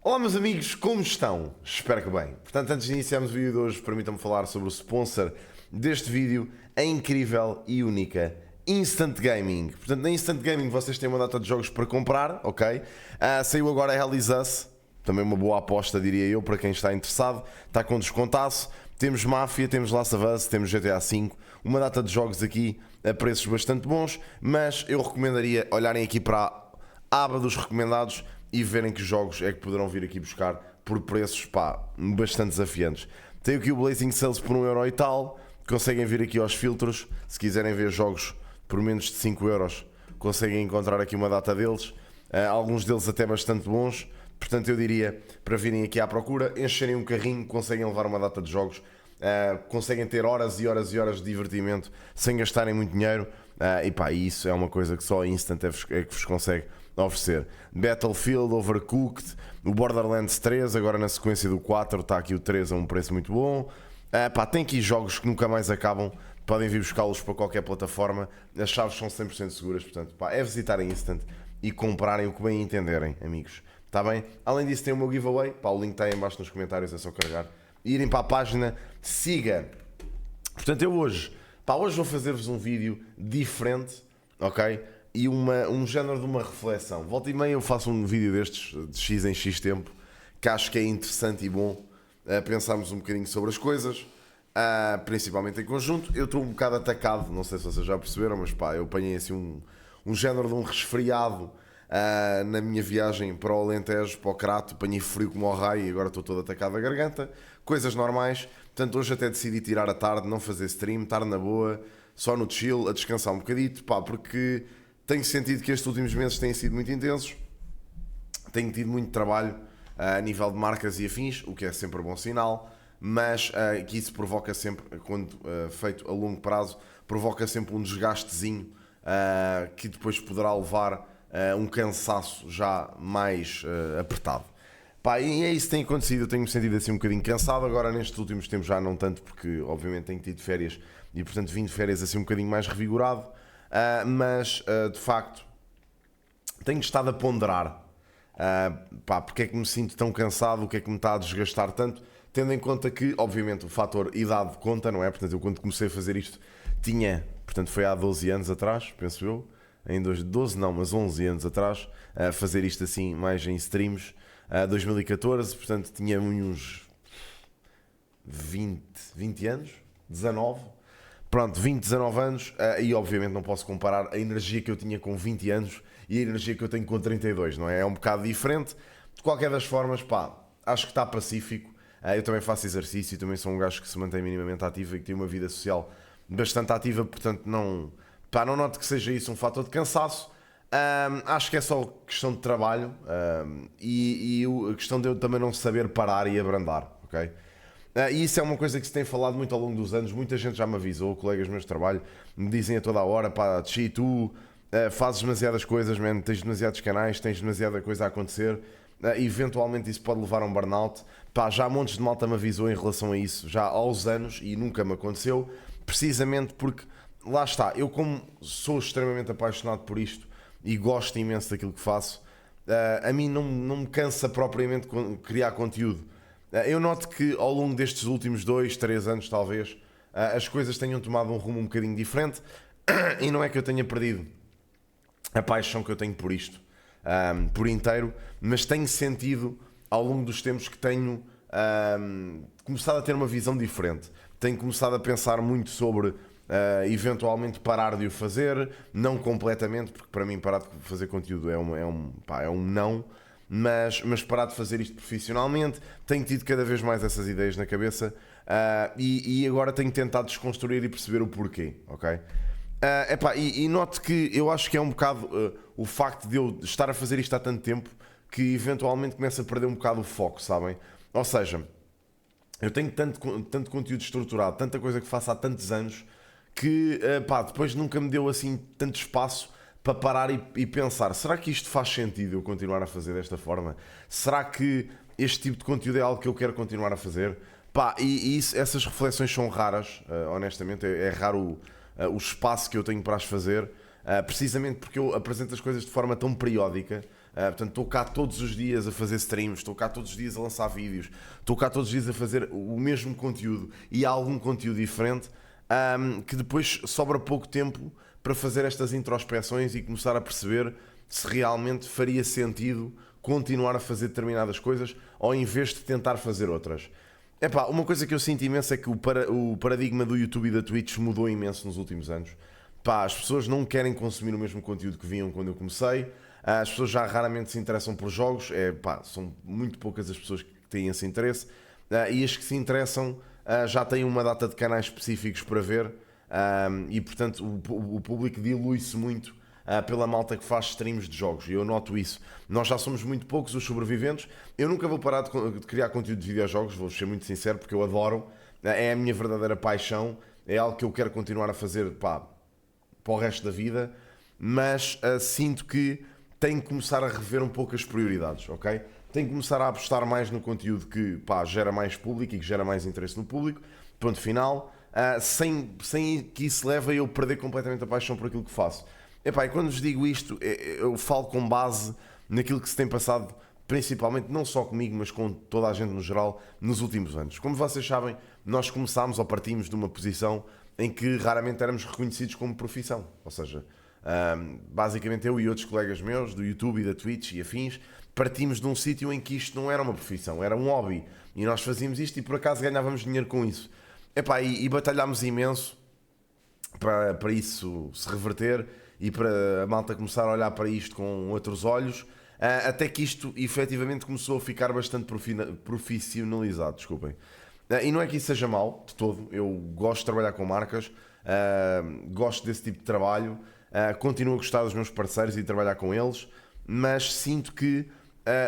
Olá meus amigos, como estão? Espero que bem. Portanto, antes de iniciarmos o vídeo de hoje, permitam-me falar sobre o sponsor deste vídeo, a incrível e única Instant Gaming. Portanto, na Instant Gaming vocês têm uma data de jogos para comprar, ok? Saiu agora a Hell is Us, também uma boa aposta, diria eu, para quem está interessado. Está com descontaço. Temos Mafia, temos Last of Us, temos GTA V, uma data de jogos aqui a preços bastante bons, mas eu recomendaria olharem aqui para a aba dos recomendados e verem que jogos é que poderão vir aqui buscar por preços, bastante desafiantes. Tem aqui o Blazing Sales por 1€ e tal, conseguem vir aqui aos filtros, se quiserem ver jogos por menos de 5€, conseguem encontrar aqui uma data deles, alguns deles até bastante bons. Portanto, eu diria para virem aqui à procura, encherem um carrinho, conseguem levar uma data de jogos, conseguem ter horas e horas e horas de divertimento sem gastarem muito dinheiro, e isso é uma coisa que só a Instant é que vos consegue oferecer. Battlefield, Overcooked, o Borderlands 3, agora na sequência do 4, está aqui o 3 a um preço muito bom. Tem aqui jogos que nunca mais acabam, podem vir buscá-los para qualquer plataforma, as chaves são 100% seguras, portanto, é visitarem Instant e comprarem o que bem entenderem, amigos. Está bem? Além disso, tem o meu giveaway. O link está aí em baixo nos comentários, é só carregar e irem para a página. Siga. Portanto, eu hoje vou fazer-vos um vídeo diferente, ok? E um género de uma reflexão. Volta e meia eu faço um vídeo destes, de X em X tempo, que acho que é interessante e bom pensarmos um bocadinho sobre as coisas, principalmente em conjunto. Eu estou um bocado atacado, não sei se vocês já perceberam, mas eu apanhei assim um género de um resfriado. Na minha viagem para o Alentejo, para o Crato, apanhei frio como ao raio e agora estou todo atacado da garganta, coisas normais. Portanto, hoje até decidi tirar a tarde, não fazer stream, estar na boa, só no chill, a descansar um bocadito, porque tenho sentido que estes últimos meses têm sido muito intensos, tenho tido muito trabalho a nível de marcas e afins, o que é sempre bom sinal, mas que isso provoca sempre, quando feito a longo prazo, provoca sempre um desgastezinho que depois poderá levar um cansaço já mais apertado. E é isso que tem acontecido. Eu tenho-me sentido assim um bocadinho cansado. Agora nestes últimos tempos já não tanto, porque obviamente tenho tido férias e portanto vim de férias assim um bocadinho mais revigorado, mas de facto tenho estado a ponderar porque é que me sinto tão cansado, o que é que me está a desgastar tanto, tendo em conta que obviamente o fator idade conta, não é? Portanto, eu quando comecei a fazer isto portanto foi há 12 anos atrás, penso eu, em 12 não, mas 11 anos atrás, a fazer isto assim mais em streams, 2014, portanto tinha uns 20 anos, 19, pronto, 19 anos, e obviamente não posso comparar a energia que eu tinha com 20 anos e a energia que eu tenho com 32, não é? É um bocado diferente. De qualquer das formas, acho que está pacífico. Eu também faço exercício, também sou um gajo que se mantém minimamente ativo e que tem uma vida social bastante ativa, portanto não noto que seja isso um fator de cansaço. Acho que é só questão de trabalho, e a questão de eu também não saber parar e abrandar, ok? E isso é uma coisa que se tem falado muito ao longo dos anos. Muita gente já me avisou, colegas meus de trabalho me dizem a toda a hora: Chi, tu fazes demasiadas coisas, man, tens demasiados canais, tens demasiada coisa a acontecer, eventualmente isso pode levar a um burnout. Já montes de malta me avisou em relação a isso já há aos anos e nunca me aconteceu, precisamente porque lá está, eu como sou extremamente apaixonado por isto e gosto imenso daquilo que faço, a mim não me cansa propriamente criar conteúdo. Eu noto que ao longo destes últimos 2, 3 anos talvez, as coisas tenham tomado um rumo um bocadinho diferente, e não é que eu tenha perdido a paixão que eu tenho por isto por inteiro, mas tenho sentido ao longo dos tempos que tenho começado a ter uma visão diferente. Tenho começado a pensar muito sobre eventualmente parar de o fazer, não completamente, porque para mim parar de fazer conteúdo é um não, mas parar de fazer isto profissionalmente. Tenho tido cada vez mais essas ideias na cabeça, e agora tenho tentado desconstruir e perceber o porquê, ok? E noto que eu acho que é um bocado o facto de eu estar a fazer isto há tanto tempo que eventualmente começa a perder um bocado o foco, sabem? Ou seja, eu tenho tanto conteúdo estruturado, tanta coisa que faço há tantos anos, que depois nunca me deu assim tanto espaço para parar e pensar: será que isto faz sentido eu continuar a fazer desta forma? Será que este tipo de conteúdo é algo que eu quero continuar a fazer? Essas reflexões são raras, honestamente, é raro o espaço que eu tenho para as fazer, precisamente porque eu apresento as coisas de forma tão periódica, Portanto, estou cá todos os dias a fazer streams, estou cá todos os dias a lançar vídeos, estou cá todos os dias a fazer o mesmo conteúdo e há algum conteúdo diferente, que depois sobra pouco tempo para fazer estas introspeções e começar a perceber se realmente faria sentido continuar a fazer determinadas coisas ou em vez de tentar fazer outras. Epá, uma coisa que eu sinto imenso é que o paradigma do YouTube e da Twitch mudou imenso nos últimos anos. Pá, as pessoas não querem consumir o mesmo conteúdo que vinham quando eu comecei. As pessoas já raramente se interessam por jogos. São muito poucas as pessoas que têm esse interesse. E as que se interessam já têm uma data de canais específicos para ver. E portanto o público dilui-se muito pela malta que faz streams de jogos. E eu noto isso. Nós já somos muito poucos os sobreviventes. Eu nunca vou parar de criar conteúdo de videojogos, vou ser muito sincero, porque eu adoro. É a minha verdadeira paixão. É algo que eu quero continuar a fazer, para o resto da vida. Mas sinto que tenho que começar a rever um pouco as prioridades, ok? Tenho que começar a apostar mais no conteúdo que gera mais público e que gera mais interesse no público. Ponto final. Sem que isso leve a eu perder completamente a paixão por aquilo que faço. E quando vos digo isto, eu falo com base naquilo que se tem passado, principalmente, não só comigo, mas com toda a gente no geral, nos últimos anos. Como vocês sabem, nós começámos ou partimos de uma posição em que raramente éramos reconhecidos como profissão. Ou seja, basicamente eu e outros colegas meus, do YouTube e da Twitch e afins, partimos de um sítio em que isto não era uma profissão, era um hobby. E nós fazíamos isto e por acaso ganhávamos dinheiro com isso. E batalhámos imenso para isso se reverter e para a malta começar a olhar para isto com outros olhos, até que isto efetivamente começou a ficar bastante profissionalizado, desculpem. E não é que isso seja mau, de todo, eu gosto de trabalhar com marcas, gosto desse tipo de trabalho, continuo a gostar dos meus parceiros e de trabalhar com eles, mas sinto que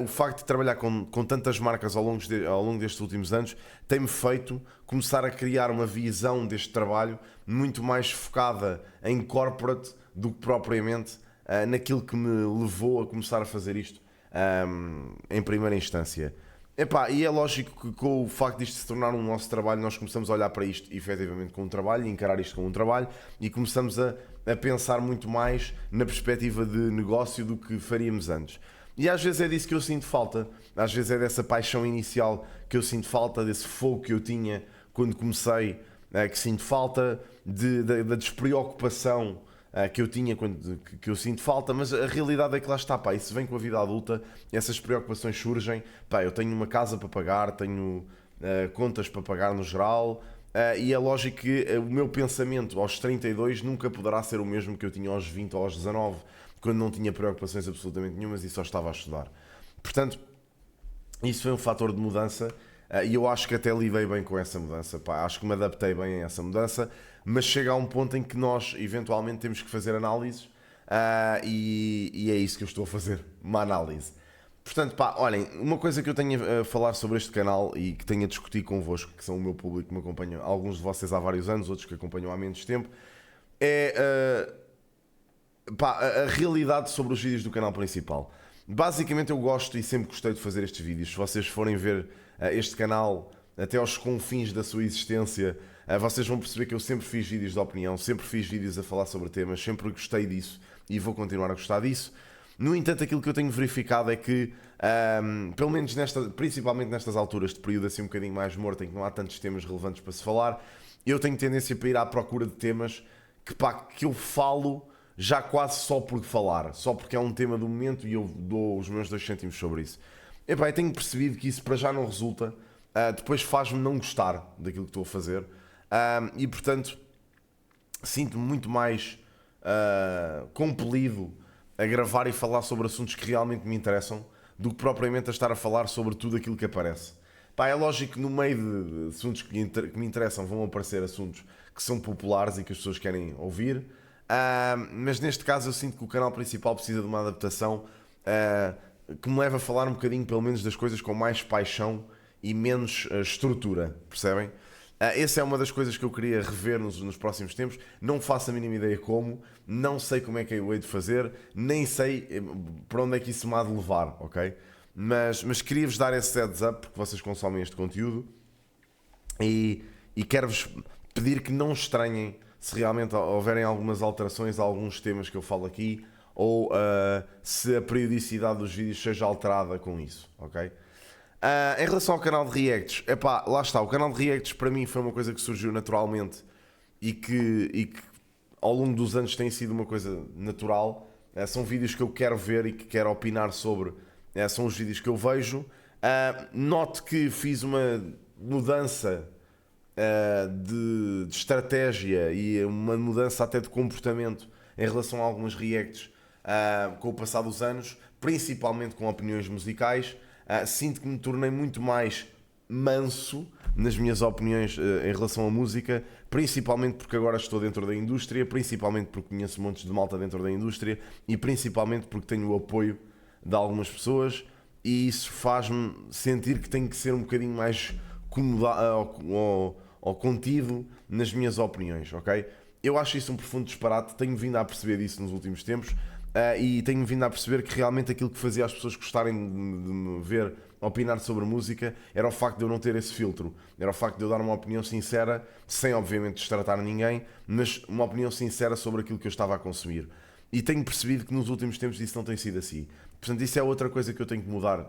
o facto de trabalhar com tantas marcas ao longo destes últimos anos tem-me feito começar a criar uma visão deste trabalho muito mais focada em corporate do que propriamente naquilo que me levou a começar a fazer isto em primeira instância. E é lógico que com o facto disto se tornar um nosso trabalho, nós começamos a olhar para isto efetivamente como um trabalho e encarar isto como um trabalho e começamos a pensar muito mais na perspectiva de negócio do que faríamos antes. E às vezes é disso que eu sinto falta, às vezes é dessa paixão inicial que eu sinto falta, desse fogo que eu tinha quando comecei, que sinto falta, da despreocupação que eu tinha, que eu sinto falta, mas a realidade é que lá está, isso vem com a vida adulta, essas preocupações surgem, eu tenho uma casa para pagar, tenho contas para pagar no geral, e é lógico que o meu pensamento aos 32 nunca poderá ser o mesmo que eu tinha aos 20 ou aos 19, quando não tinha preocupações absolutamente nenhumas e só estava a estudar. Portanto, isso foi um fator de mudança e eu acho que até lidei bem com essa mudança. Acho que me adaptei bem a essa mudança, mas chega a um ponto em que nós eventualmente temos que fazer análises e é isso que eu estou a fazer, uma análise. Portanto, olhem, uma coisa que eu tenho a falar sobre este canal e que tenho a discutir convosco, que são o meu público que me acompanha, alguns de vocês há vários anos, outros que acompanham há menos tempo, é a realidade sobre os vídeos do canal principal. Basicamente eu gosto e sempre gostei de fazer estes vídeos. Se vocês forem ver este canal até aos confins da sua existência, vocês vão perceber que eu sempre fiz vídeos de opinião, sempre fiz vídeos a falar sobre temas, sempre gostei disso e vou continuar a gostar disso. No entanto, aquilo que eu tenho verificado é que, pelo menos principalmente nestas alturas de período assim um bocadinho mais morto, em que não há tantos temas relevantes para se falar, eu tenho tendência para ir à procura de temas que eu falo já quase só por falar, só porque é um tema do momento e eu dou os meus 2 cêntimos sobre isso. Eu tenho percebido que isso para já não resulta, depois faz-me não gostar daquilo que estou a fazer e portanto sinto-me muito mais compelido a gravar e falar sobre assuntos que realmente me interessam do que propriamente a estar a falar sobre tudo aquilo que aparece. É lógico que no meio de assuntos que me interessam vão aparecer assuntos que são populares e que as pessoas querem ouvir, mas neste caso eu sinto que o canal principal precisa de uma adaptação que me leva a falar um bocadinho pelo menos das coisas com mais paixão e menos estrutura, percebem? Essa é uma das coisas que eu queria rever nos próximos tempos. Não faço a mínima ideia como, não sei como é que eu hei de fazer, nem sei para onde é que isso me há de levar, ok? Mas queria-vos dar esse heads up porque vocês consomem este conteúdo e quero-vos pedir que não estranhem se realmente houverem algumas alterações a alguns temas que eu falo aqui ou se a periodicidade dos vídeos seja alterada com isso, ok? Em relação ao canal de reacts, epá, lá está, o canal de reacts para mim foi uma coisa que surgiu naturalmente e que ao longo dos anos tem sido uma coisa natural. São vídeos que eu quero ver e que quero opinar sobre, são os vídeos que eu vejo. Note que fiz uma mudança de estratégia e uma mudança até de comportamento em relação a algumas reacts com o passar dos anos, principalmente com opiniões musicais. Sinto que me tornei muito mais manso nas minhas opiniões em relação à música, principalmente porque agora estou dentro da indústria, principalmente porque conheço montes de malta dentro da indústria e principalmente porque tenho o apoio de algumas pessoas, e isso faz-me sentir que tenho que ser um bocadinho mais ou contido nas minhas opiniões, ok? Eu acho isso um profundo disparate, tenho vindo a perceber isso nos últimos tempos. E tenho vindo a perceber que realmente aquilo que fazia as pessoas gostarem de me ver opinar sobre música era o facto de eu não ter esse filtro, era o facto de eu dar uma opinião sincera, sem obviamente destratar ninguém, mas uma opinião sincera sobre aquilo que eu estava a consumir. E tenho percebido que nos últimos tempos isso não tem sido assim. Portanto, isso é outra coisa que eu tenho que mudar,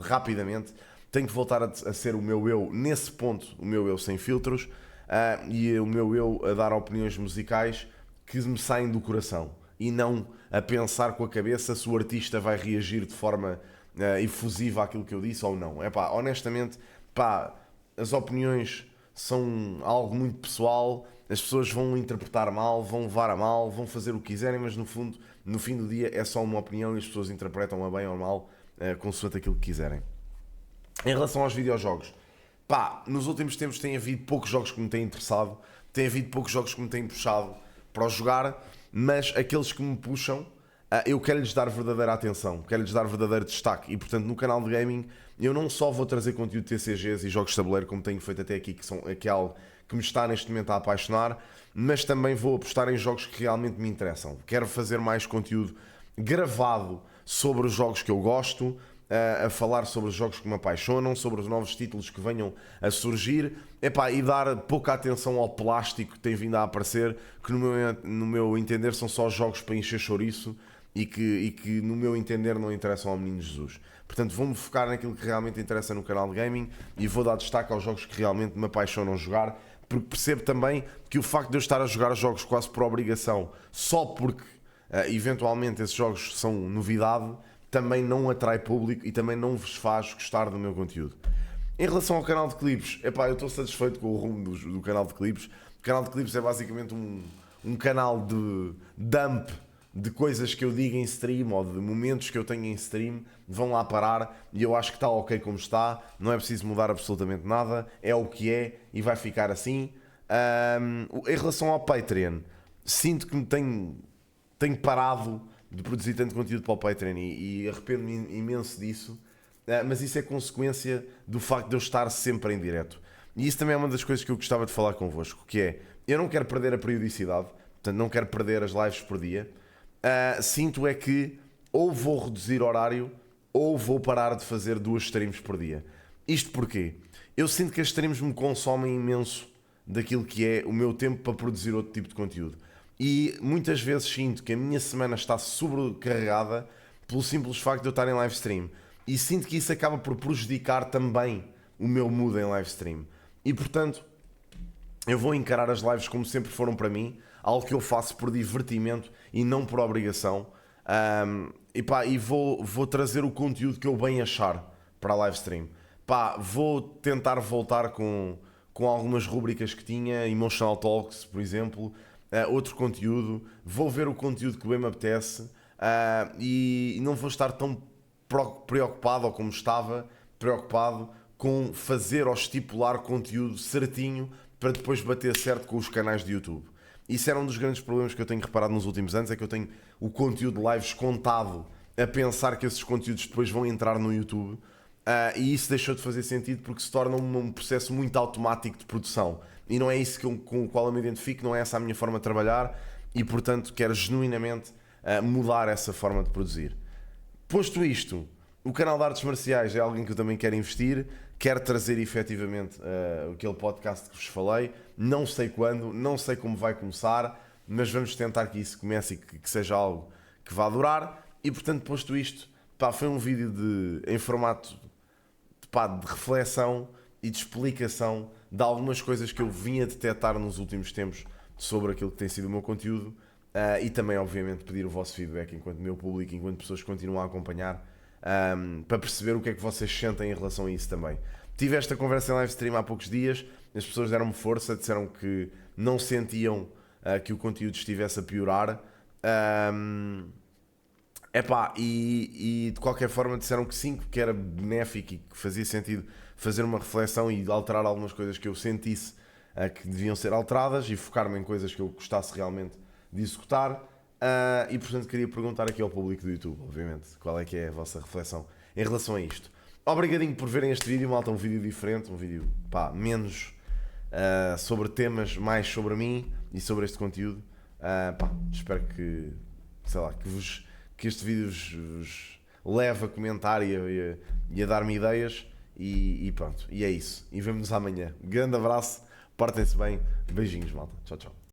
rapidamente. Tenho que voltar a ser o meu eu nesse ponto, o meu eu sem filtros, e o meu eu a dar opiniões musicais que me saem do coração e não a pensar com a cabeça se o artista vai reagir de forma efusiva àquilo que eu disse ou não. Honestamente, as opiniões são algo muito pessoal, as pessoas vão interpretar mal, vão levar a mal, vão fazer o que quiserem, mas no fundo, no fim do dia é só uma opinião e as pessoas interpretam a bem ou mal consoante aquilo que quiserem. Em relação aos videojogos, nos últimos tempos tem havido poucos jogos que me têm interessado, tem havido poucos jogos que me têm puxado para jogar, mas aqueles que me puxam, eu quero-lhes dar verdadeira atenção, quero-lhes dar verdadeiro destaque. E portanto, no canal de gaming, eu não só vou trazer conteúdo de TCGs e jogos de tabuleiro, como tenho feito até aqui, que é algo que me está neste momento a apaixonar, mas também vou apostar em jogos que realmente me interessam. Quero fazer mais conteúdo gravado sobre os jogos que eu gosto, a falar sobre os jogos que me apaixonam, sobre os novos títulos que venham a surgir, e dar pouca atenção ao plástico que tem vindo a aparecer, que no meu entender são só jogos para encher chouriço e que no meu entender não interessam ao Menino Jesus. Portanto, vou-me focar naquilo que realmente interessa no canal de gaming e vou dar destaque aos jogos que realmente me apaixonam jogar, porque percebo também que o facto de eu estar a jogar jogos quase por obrigação, só porque eventualmente esses jogos são novidade, também não atrai público e também não vos faz gostar do meu conteúdo. Em relação ao canal de clipes, eu estou satisfeito com o rumo do canal de clipes. O canal de clipes é basicamente um canal de dump de coisas que eu digo em stream ou de momentos que eu tenho em stream, vão lá parar e eu acho que está ok como está, não é preciso mudar absolutamente nada, é o que é e vai ficar assim. Em relação ao Patreon, sinto que me tenho parado de produzir tanto conteúdo para o Patreon e arrependo-me imenso disso, mas isso é consequência do facto de eu estar sempre em direto. E isso também é uma das coisas que eu gostava de falar convosco, que é, eu não quero perder a periodicidade, portanto não quero perder as lives por dia. Sinto é que ou vou reduzir horário ou vou parar de fazer 2 streams por dia. Isto porquê? Eu sinto que as streams me consomem imenso daquilo que é o meu tempo para produzir outro tipo de conteúdo. E muitas vezes sinto que a minha semana está sobrecarregada pelo simples facto de eu estar em live stream. E sinto que isso acaba por prejudicar também o meu mood em live stream. E portanto, eu vou encarar as lives como sempre foram para mim, algo que eu faço por divertimento e não por obrigação. E vou trazer o conteúdo que eu bem achar para a live stream. Vou tentar voltar com algumas rubricas que tinha, Emotional Talks, por exemplo, outro conteúdo. Vou ver o conteúdo que bem me apetece e não vou estar tão preocupado, ou como estava preocupado, com fazer ou estipular conteúdo certinho para depois bater certo com os canais de YouTube. Isso era um dos grandes problemas que eu tenho reparado nos últimos anos, é que eu tenho o conteúdo de lives contado a pensar que esses conteúdos depois vão entrar no YouTube, e isso deixou de fazer sentido porque se torna um processo muito automático de produção e não é isso com o qual eu me identifico, não é essa a minha forma de trabalhar e portanto quero genuinamente mudar essa forma de produzir. Posto isto, o canal de artes marciais é algo em que eu também quero investir, quero trazer efetivamente aquele podcast que vos falei, não sei quando, não sei como vai começar, mas vamos tentar que isso comece e que seja algo que vá durar. E portanto, posto isto, pá, foi um vídeo em formato de reflexão e de explicação de algumas coisas que eu vim a detectar nos últimos tempos sobre aquilo que tem sido o meu conteúdo, e também, obviamente, pedir o vosso feedback enquanto meu público, enquanto pessoas que continuam a acompanhar, para perceber o que é que vocês sentem em relação a isso também. Tive esta conversa em live stream há poucos dias, as pessoas deram-me força, disseram que não sentiam que o conteúdo estivesse a piorar. Epá, e de qualquer forma disseram que sim, que era benéfico e que fazia sentido fazer uma reflexão e alterar algumas coisas que eu sentisse que deviam ser alteradas e focar-me em coisas que eu gostasse realmente de executar. E portanto queria perguntar aqui ao público do YouTube, obviamente, qual é que é a vossa reflexão em relação a isto. Obrigadinho por verem este vídeo, malta, um vídeo diferente, um vídeo menos sobre temas, mais sobre mim e sobre este conteúdo. Espero que, sei lá, que este vídeo vos leve a comentar e a dar-me ideias. E pronto, e é isso. E vemo-nos amanhã. Grande abraço, portem-se bem, beijinhos, malta. Tchau, tchau.